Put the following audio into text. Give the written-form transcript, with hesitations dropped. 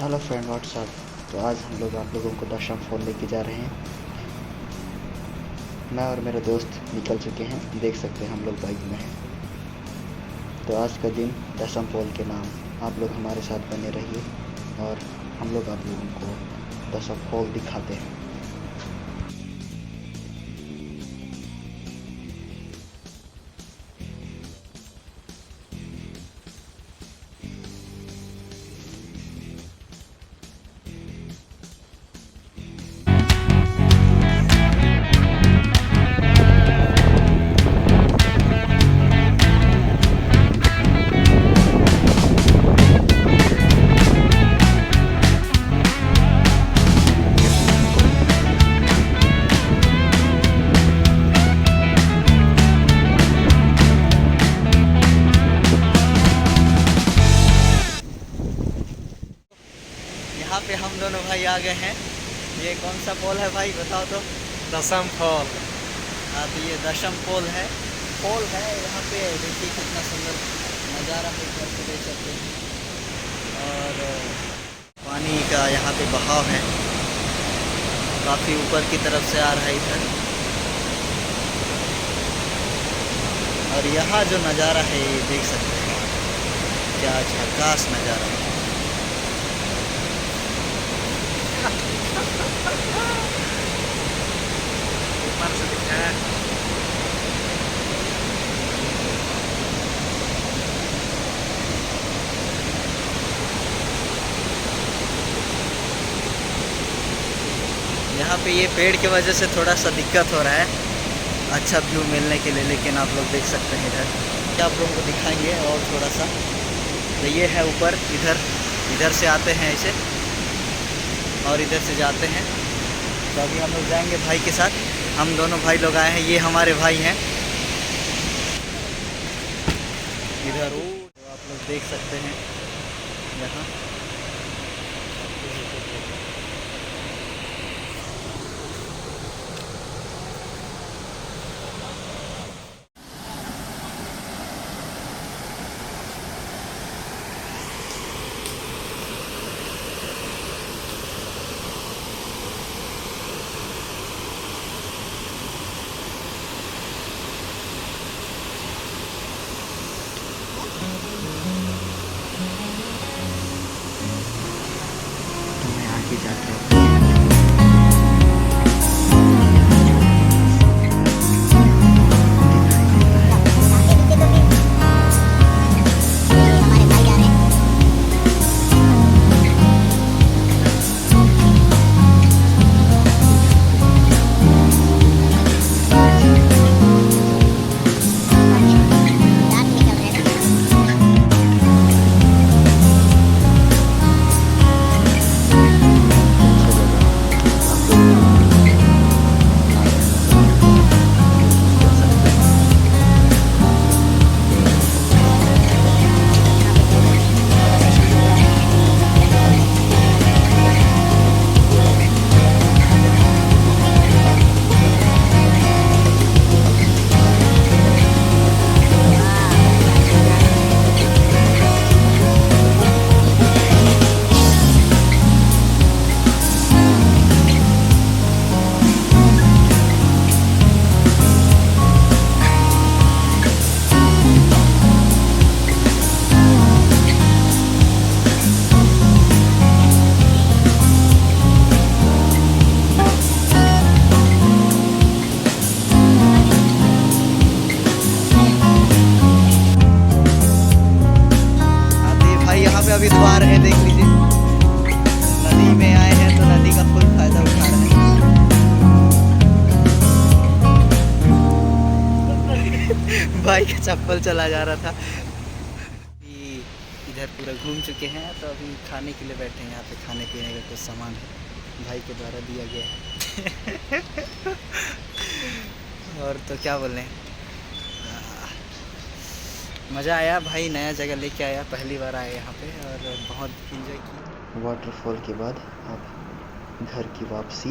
Hello friend WhatsApp. तो आज हम लोग आप लोगों को दशम फॉल लेके जा रहे हैं। मैं और मेरे दोस्त निकल चुके हैं, देख सकते हैं हम लोग बाइक में हैं। तो आज का दिन दशम फॉल के नाम आप लोग हमारे साथ बने रहिए और हम लोग आप लोगों को दशम फॉल दिखाते हैं। यहाँ पे हम दोनों भाई आ गए हैं। ये कौन सा फॉल है भाई बताओ तो? दशम फॉल। हाँ, तो ये दशम फॉल है। फॉल है यहाँ पे, देखिए कितना सुंदर नज़ारा है, इधर से देख सकते हैं। और पानी का यहाँ पे बहाव है, काफ़ी ऊपर की तरफ से आ रहा है इधर। और यहाँ जो नज़ारा है ये देख सकते हैं, क्या झकास नज़ारा है। ऊपर से दिखा है। यहाँ पे ये पेड़ की वजह से थोड़ा सा दिक्कत हो रहा है अच्छा व्यू मिलने के लिए, लेकिन आप लोग देख सकते हैं इधर। क्या आप लोगों को दिखाएंगे और थोड़ा सा। तो ये है ऊपर, इधर से आते हैं ऐसे और इधर से जाते हैं। तो अभी हम लोग जाएंगे भाई के साथ। हम दोनों भाई लोग आए हैं, ये हमारे भाई हैं इधर। वो तो आप लोग देख सकते हैं यहाँ। तो मैं आगे जाके अभी द्वार है, देख लीजिए। नदी में आए हैं तो नदी का फुल फायदा उठा रहे हैं। भाई का चप्पल चला जा रहा था। इधर पूरा घूम चुके हैं, तो अभी खाने के लिए बैठे हैं। यहाँ पे खाने पीने का कुछ सामान है, भाई के द्वारा दिया गया है। और तो क्या बोलें, मज़ा आया भाई, नया जगह लेके आया, पहली बार आया यहाँ पे और बहुत इन्जॉय किया। वाटरफॉल के बाद अब घर की वापसी।